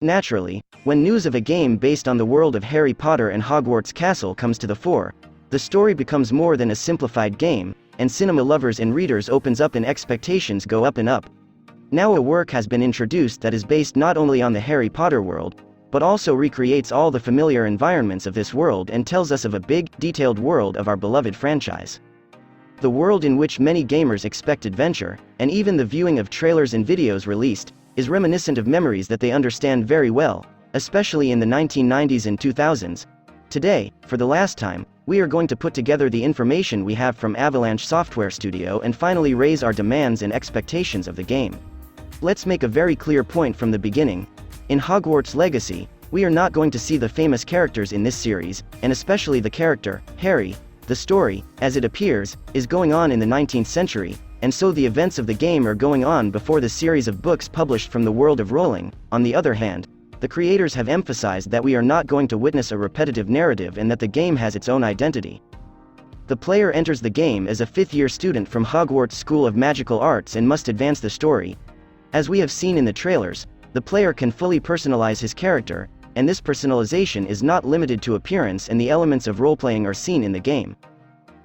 Naturally, when news of a game based on the world of Harry Potter and Hogwarts Castle comes to the fore, the story becomes more than a simplified game, and cinema lovers and readers opens up and expectations go up and up. Now a work has been introduced that is based not only on the Harry Potter world, but also recreates all the familiar environments of this world and tells us of a big, detailed world of our beloved franchise. The world in which many gamers expect adventure, and even the viewing of trailers and videos released, is reminiscent of memories that they understand very well, especially in the 1990s and 2000s. Today, for the last time, we are going to put together the information we have from Avalanche Software Studio and finally raise our demands and expectations of the game. Let's make a very clear point from the beginning. In Hogwarts Legacy, we are not going to see the famous characters in this series, and especially the character, Harry. The story, as it appears, is going on in the 19th century, and so the events of the game are going on before the series of books published from the world of Rowling. On the other hand, the creators have emphasized that we are not going to witness a repetitive narrative and that the game has its own identity. The player enters the game as a fifth-year student from Hogwarts School of Magical Arts and must advance the story. As we have seen in the trailers, the player can fully personalize his character, and this personalization is not limited to appearance, and the elements of role-playing are seen in the game.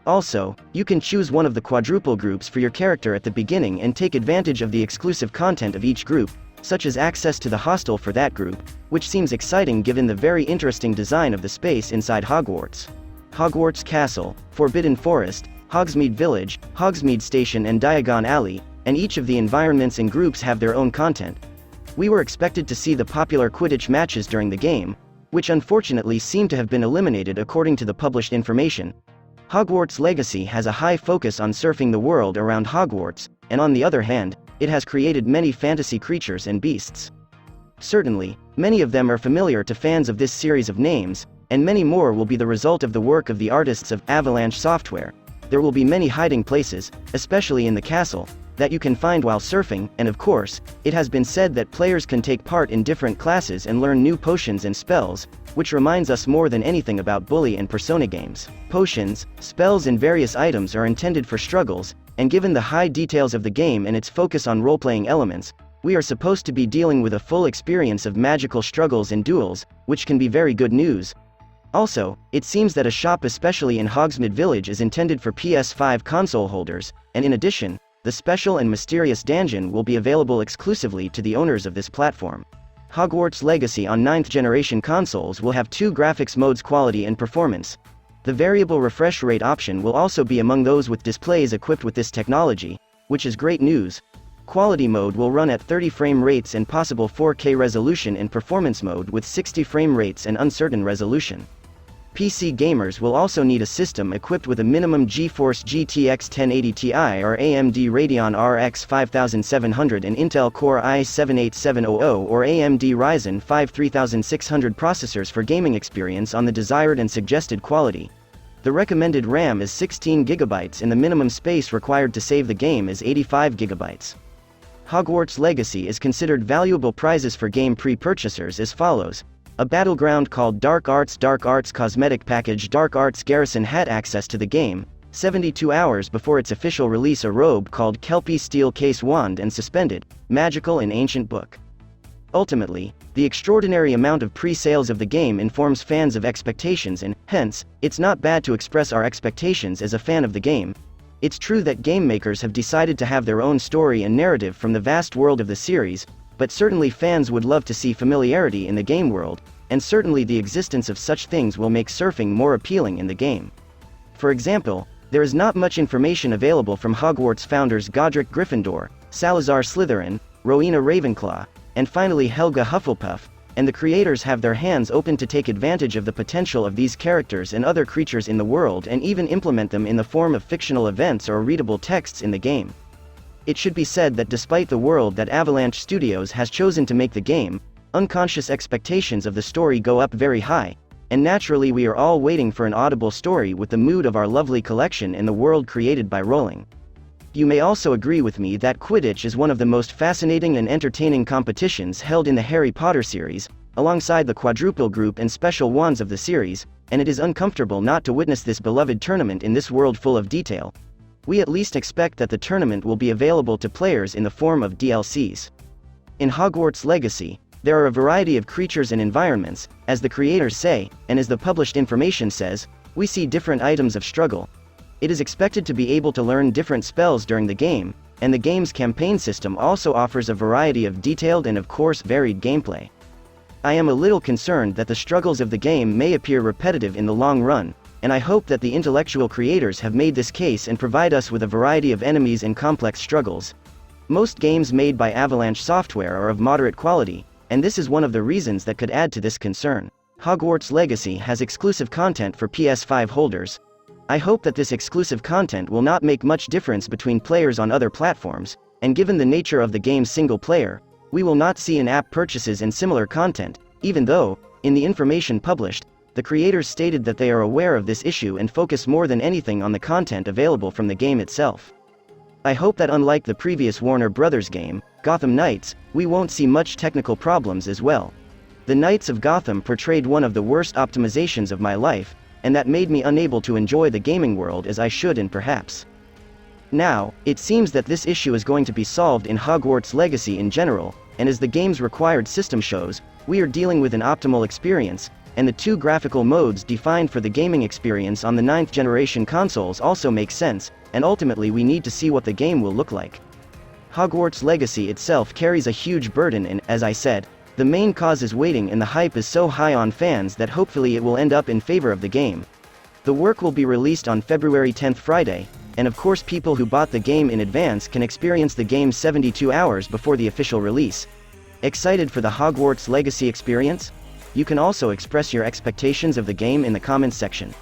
Also, you can choose one of the quadruple groups for your character at the beginning and take advantage of the exclusive content of each group, such as access to the hostel for that group, which seems exciting given the very interesting design of the space inside Hogwarts. Hogwarts Castle, Forbidden Forest, Hogsmeade Village, Hogsmeade Station and Diagon Alley, and each of the environments and groups have their own content. We were expected to see the popular Quidditch matches during the game, which unfortunately seem to have been eliminated according to the published information. Hogwarts Legacy has a high focus on surfing the world around Hogwarts, and on the other hand, it has created many fantasy creatures and beasts. Certainly, many of them are familiar to fans of this series of names, and many more will be the result of the work of the artists of Avalanche Software. There will be many hiding places, especially in the castle, that you can find while surfing, and of course, it has been said that players can take part in different classes and learn new potions and spells, which reminds us more than anything about Bully and Persona games. Potions, spells and various items are intended for struggles, and given the high details of the game and its focus on role-playing elements, we are supposed to be dealing with a full experience of magical struggles and duels, which can be very good news. Also, it seems that a shop especially in Hogsmeade Village is intended for PS5 console holders, and in addition, the special and mysterious dungeon will be available exclusively to the owners of this platform. Hogwarts Legacy on 9th generation consoles will have two graphics modes: quality and performance. The variable refresh rate option will also be among those with displays equipped with this technology, which is great news. Quality mode will run at 30 frame rates and possible 4K resolution, and performance mode with 60 frame rates and uncertain resolution. PC gamers will also need a system equipped with a minimum GeForce GTX 1080 Ti or AMD Radeon RX 5700 and Intel Core i7-8700 or AMD Ryzen 5 3600 processors for gaming experience on the desired and suggested quality. The recommended RAM is 16 GB and the minimum space required to save the game is 85 GB. Hogwarts Legacy is considered valuable prizes for game pre-purchasers as follows: a battleground called Dark Arts Cosmetic Package, Dark Arts Garrison Hat, access to the game 72 hours before its official release, a robe called Kelpie Steel Case Wand and Suspended, Magical and Ancient Book. Ultimately, the extraordinary amount of pre-sales of the game informs fans of expectations, and, hence, it's not bad to express our expectations as a fan of the game. It's true that game makers have decided to have their own story and narrative from the vast world of the series, but certainly fans would love to see familiarity in the game world, and certainly the existence of such things will make surfing more appealing in the game. For example, there is not much information available from Hogwarts founders Godric Gryffindor, Salazar Slytherin, Rowena Ravenclaw, and finally Helga Hufflepuff, and the creators have their hands open to take advantage of the potential of these characters and other creatures in the world and even implement them in the form of fictional events or readable texts in the game. It should be said that despite the world that Avalanche Studios has chosen to make the game, unconscious expectations of the story go up very high, and naturally we are all waiting for an audible story with the mood of our lovely collection in the world created by Rowling. You may also agree with me that Quidditch is one of the most fascinating and entertaining competitions held in the Harry Potter series, alongside the quadruple group and special wands of the series, and it is uncomfortable not to witness this beloved tournament in this world full of detail. We at least expect that the tournament will be available to players in the form of DLCs. In Hogwarts Legacy, There are a variety of creatures and environments, as the creators say, and as the published information says, we see different items of struggle. It is expected to be able to learn different spells during the game, and the game's campaign system also offers a variety of detailed and of course varied gameplay. I am a little concerned that the struggles of the game may appear repetitive in the long run, and I hope that the intellectual creators have made this case and provide us with a variety of enemies and complex struggles. Most games made by Avalanche Software are of moderate quality, and this is one of the reasons that could add to this concern. Hogwarts Legacy has exclusive content for PS5 holders. I hope that this exclusive content will not make much difference between players on other platforms, and given the nature of the game's single player, we will not see in-app purchases and similar content, even though, in the information published, the creators stated that they are aware of this issue and focus more than anything on the content available from the game itself. I hope that unlike the previous Warner Bros. Game, Gotham Knights, we won't see much technical problems as well. The Knights of Gotham portrayed one of the worst optimizations of my life, and that made me unable to enjoy the gaming world as I should and perhaps. Now, it seems that this issue is going to be solved in Hogwarts Legacy in general, and as the game's required system shows, we are dealing with an optimal experience, and the two graphical modes defined for the gaming experience on the 9th generation consoles also make sense, and ultimately we need to see what the game will look like. Hogwarts Legacy itself carries a huge burden and, as I said, the main cause is waiting and the hype is so high on fans that hopefully it will end up in favor of the game. The work will be released on February 10th Friday, and of course people who bought the game in advance can experience the game 72 hours before the official release. Excited for the Hogwarts Legacy experience? You can also express your expectations of the game in the comments section.